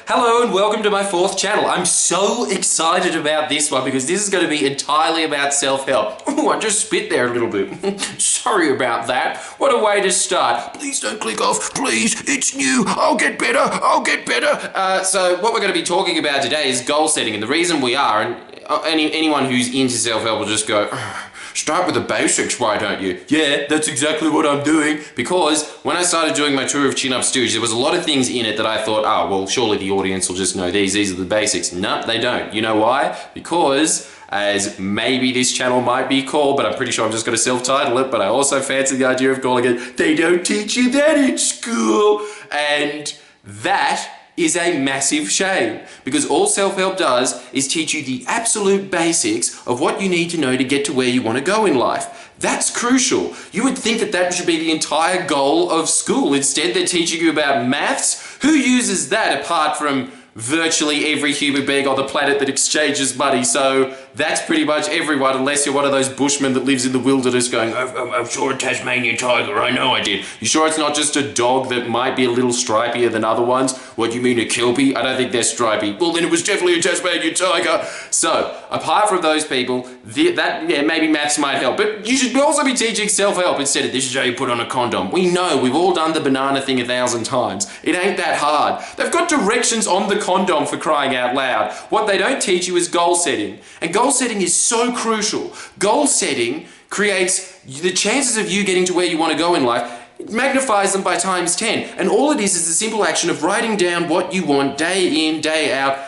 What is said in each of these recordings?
Hello and welcome to my fourth channel. I'm so excited about this one because this is going to be entirely about self-help. Oh, I just spit there a little bit. Sorry about that. What a way to start. Please don't click off. Please, it's new. I'll get better. I'll get better. So what we're going to be talking about today is goal setting. And the reason we are, and anyone who's into self-help will just go, start with the basics, why don't you? Yeah, that's exactly what I'm doing. Because when I started doing my tour of Chin Up Stooge, there was a lot of things in it that I thought, oh, well, surely the audience will just know these are the basics. No, they don't. You know why? Because, as maybe this channel might be called, but I'm pretty sure I'm just going to self-title it, but I also fancy the idea of calling it, They Don't Teach You That in School. And that is a massive shame, because all self-help does is teach you the absolute basics of what you need to know to get to where you want to go in life. That's crucial. You would think that that should be the entire goal of school. Instead, they're teaching you about maths. Who uses that apart from virtually every human being on the planet that exchanges money? So that's pretty much everyone, unless you're one of those bushmen that lives in the wilderness going, I'm sure a Tasmanian tiger, I know I did. You sure it's not just a dog that might be a little stripier than other ones? What, do you mean a Kelpie? I don't think they're stripy. Well, then it was definitely a Tasmanian tiger. So, apart from those people, maybe maths might help. But you should also be teaching self-help instead of this is how you put on a condom. We know, we've all done the banana thing 1,000 times. It ain't that hard. They've got directions on the condom, for crying out loud. What they don't teach you is goal setting. And goal setting is so crucial. Goal setting creates the chances of you getting to where you want to go in life. It magnifies them by times 10. And all it is the simple action of writing down what you want day in, day out,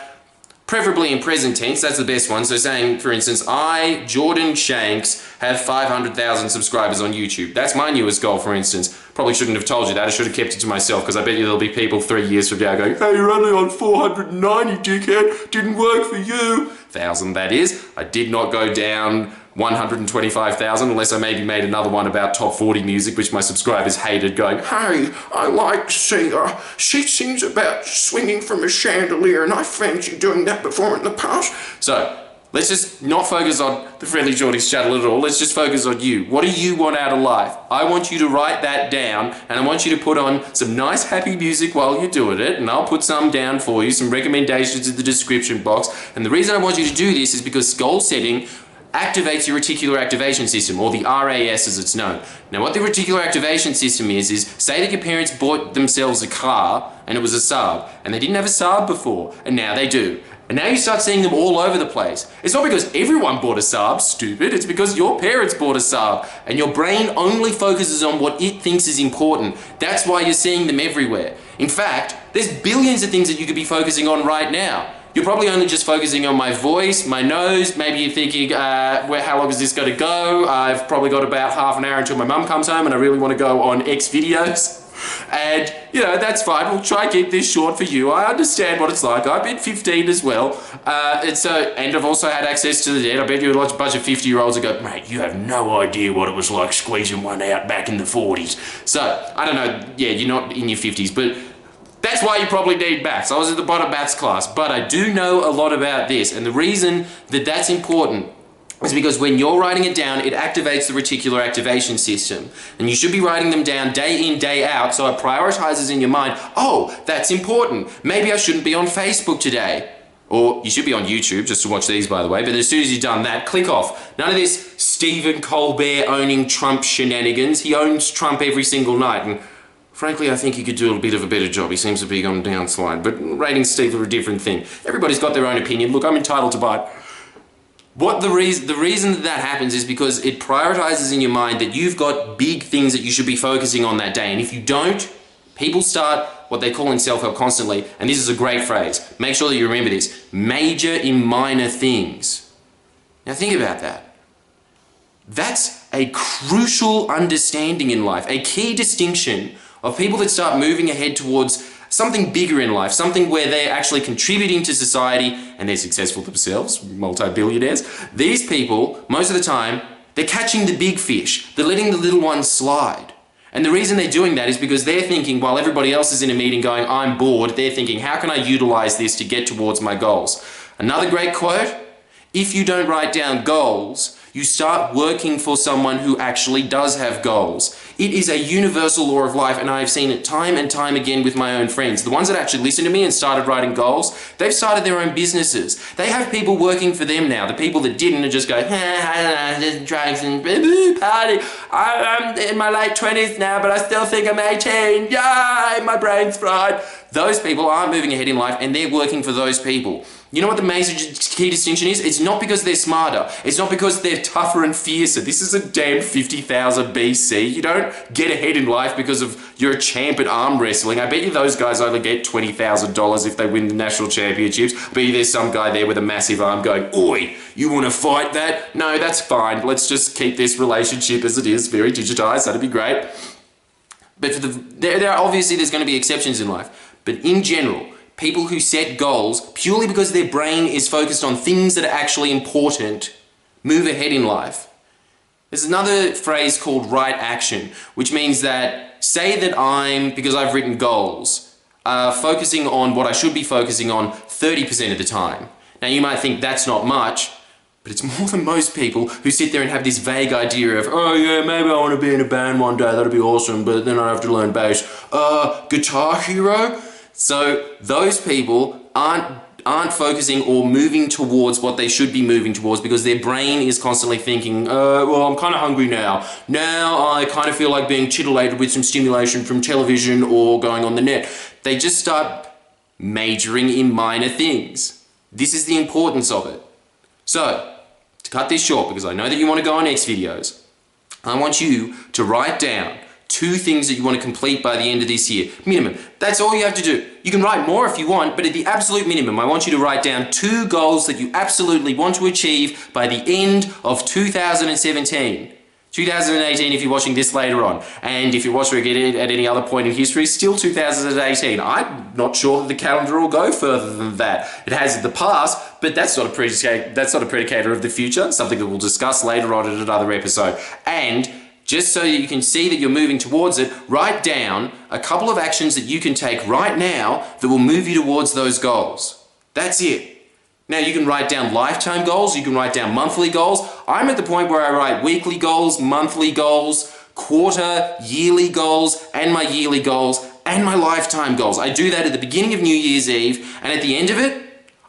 preferably in present tense. That's the best one. So saying, for instance, I, Jordan Shanks, have 500,000 subscribers on YouTube. That's my newest goal, for instance. Probably shouldn't have told you that. I should have kept it to myself, because I bet you there'll be people 3 years from now going, hey, you're only on 490, dickhead. Didn't work for you. 1,000, that is. I did not go down 125,000, unless I maybe made another one about top 40 music, which my subscribers hated, going, hey, I like Singer. She sings about swinging from a chandelier, and I fancy doing that before in the past. So, let's just not focus on the Friendly Shorties channel at all. Let's just focus on you. What do you want out of life? I want you to write that down, and I want you to put on some nice happy music while you're doing it, and I'll put some down for you, some recommendations in the description box. And the reason I want you to do this is because goal setting activates your reticular activation system, or the RAS as it's known. Now what the reticular activation system is say that your parents bought themselves a car and it was a Saab, and they didn't have a Saab before, and now they do. And now you start seeing them all over the place. It's not because everyone bought a Saab, stupid, it's because your parents bought a Saab, and your brain only focuses on what it thinks is important. That's why you're seeing them everywhere. In fact, there's billions of things that you could be focusing on right now. You're probably only just focusing on my voice, my nose. Maybe you're thinking, how long is this going to go? I've probably got about half an hour until my mum comes home and I really want to go on X videos. And, you know, that's fine. We'll try and keep this short for you. I understand what it's like. I've been 15 as well. And I've also had access to the dead. I bet you a bunch of 50-year-olds who go, mate, you have no idea what it was like squeezing one out back in the 40s. So, I don't know. Yeah, you're not in your 50s, but that's why you probably need maths. I was at the bottom maths class, but I do know a lot about this. And the reason that that's important is because when you're writing it down, it activates the reticular activation system. And you should be writing them down day in, day out, so it prioritizes in your mind, oh, that's important. Maybe I shouldn't be on Facebook today. Or you should be on YouTube, just to watch these, by the way. But as soon as you've done that, click off. None of this Stephen Colbert owning Trump shenanigans. He owns Trump every single night. And frankly, I think he could do a bit of a better job. He seems to be on downslide. But ratings, Steve, are a different thing. Everybody's got their own opinion. Look, I'm entitled to buy it. The reason that happens is because it prioritizes in your mind that you've got big things that you should be focusing on that day. And if you don't, people start what they call in self-help constantly, and this is a great phrase. Make sure that you remember this. Major in minor things. Now think about that. That's a crucial understanding in life, a key distinction of people that start moving ahead towards something bigger in life, something where they're actually contributing to society and they're successful themselves, multi-billionaires. These people, most of the time, they're catching the big fish. They're letting the little ones slide. And the reason they're doing that is because they're thinking, while everybody else is in a meeting going, I'm bored, they're thinking, how can I utilize this to get towards my goals? Another great quote, if you don't write down goals, you start working for someone who actually does have goals. It is a universal law of life, and I've seen it time and time again with my own friends. The ones that actually listened to me and started writing goals, they've started their own businesses. They have people working for them now. The people that didn't are just go, drugs and party. I'm in my late 20s now, but I still think I'm 18. Yay, my brain's fried. Those people aren't moving ahead in life, and they're working for those people. You know what the major key distinction is? It's not because they're smarter. It's not because they're tougher and fiercer. This is a damn 50,000 BC. You don't get ahead in life because of you're a champ at arm wrestling. I bet you those guys only get $20,000 if they win the national championships. I bet you there's some guy there with a massive arm going, "Oi, you want to fight that?" No, that's fine. Let's just keep this relationship as it is, very digitized. That'd be great. But for obviously there's going to be exceptions in life. But in general, people who set goals purely because their brain is focused on things that are actually important move ahead in life. There's another phrase called right action, which means that, say that because I've written goals, focusing on what I should be focusing on 30% of the time. Now you might think that's not much, but it's more than most people who sit there and have this vague idea of, oh yeah, maybe I want to be in a band one day, that'd be awesome, but then I have to learn bass. Guitar Hero? So those people aren't focusing or moving towards what they should be moving towards because their brain is constantly thinking, well, I'm kind of hungry now. Now I kind of feel like being titillated with some stimulation from television or going on the net. They just start majoring in minor things. This is the importance of it. So, to cut this short, because I know that you want to go on next videos, I want you to write down 2 things that you want to complete by the end of this year. Minimum. That's all you have to do. You can write more if you want, but at the absolute minimum, I want you to write down 2 goals that you absolutely want to achieve by the end of 2017. 2018 if you're watching this later on. And if you're watching it at any other point in history, still 2018. I'm not sure that the calendar will go further than that. It has in the past, but that's not a predicator of the future, something that we'll discuss later on in another episode. And just so that you can see that you're moving towards it, write down a couple of actions that you can take right now that will move you towards those goals. That's it. Now you can write down lifetime goals, you can write down monthly goals. I'm at the point where I write weekly goals, monthly goals, quarter, yearly goals, and my yearly goals, and my lifetime goals. I do that at the beginning of New Year's Eve, and at the end of it,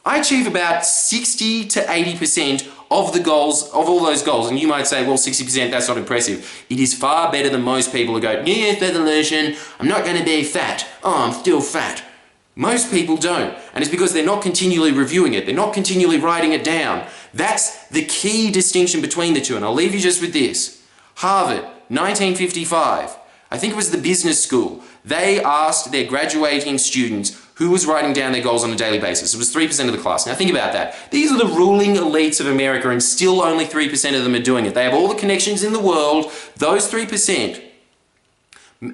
I achieve about 60 to 80% of the goals, of all those goals. And you might say, well, 60%, that's not impressive. It is far better than most people who go, New Year's resolution, I'm not going to be fat. Oh, I'm still fat. Most people don't, and it's because they're not continually reviewing it. They're not continually writing it down. That's the key distinction between the two, and I'll leave you just with this. Harvard, 1955. I think it was the business school. They asked their graduating students who was writing down their goals on a daily basis. It was 3% of the class. Now think about that. These are the ruling elites of America, and still only 3% of them are doing it. They have all the connections in the world. Those 3%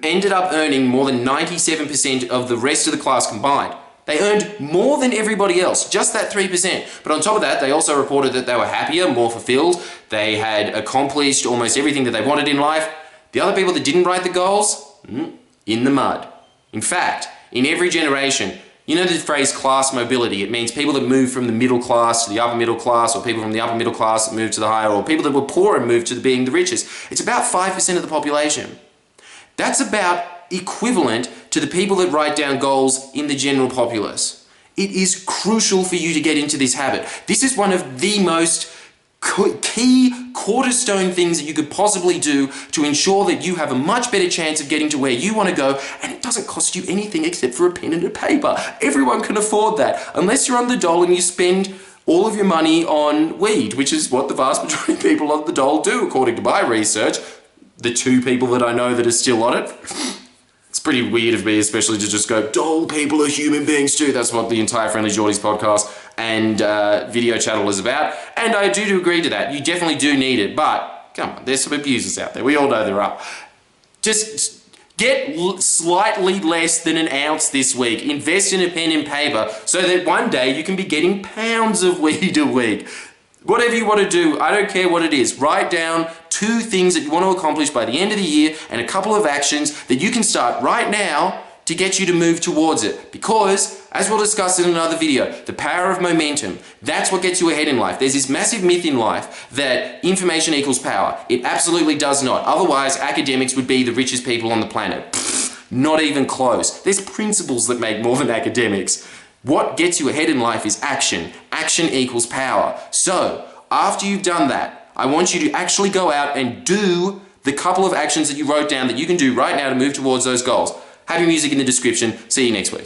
ended up earning more than 97% of the rest of the class combined. They earned more than everybody else, just that 3%. But on top of that, they also reported that they were happier, more fulfilled. They had accomplished almost everything that they wanted in life. The other people that didn't write the goals, in the mud. In fact, in every generation, you know the phrase class mobility? It means people that move from the middle class to the upper middle class, or people from the upper middle class that move to the higher, or people that were poor and moved to being the richest. It's about 5% of the population. That's about equivalent to the people that write down goals in the general populace. It is crucial for you to get into this habit. This is one of the most key cornerstone things that you could possibly do to ensure that you have a much better chance of getting to where you want to go, and it doesn't cost you anything except for a pen and a paper. Everyone can afford that, unless you're on the dole and you spend all of your money on weed, which is what the vast majority of people on the dole do, according to my research. The 2 people that I know that are still on it. It's pretty weird of me, especially to just go, dole people are human beings too. That's what the entire Friendly Geordies podcast and video channel is about. And I do agree to that. You definitely do need it, but come on, there's some abusers out there. We all know there are. Just get slightly less than an ounce this week. Invest in a pen and paper so that one day you can be getting pounds of weed a week. Whatever you want to do, I don't care what it is. Write down 2 things that you want to accomplish by the end of the year and a couple of actions that you can start right now to get you to move towards it. Because, as we'll discuss in another video, the power of momentum, that's what gets you ahead in life. There's this massive myth in life that information equals power. It absolutely does not. Otherwise, academics would be the richest people on the planet. Not even close. There's principles that make more than academics. What gets you ahead in life is action. Action equals power. So, after you've done that, I want you to actually go out and do the couple of actions that you wrote down that you can do right now to move towards those goals. Happy music in the description. See you next week.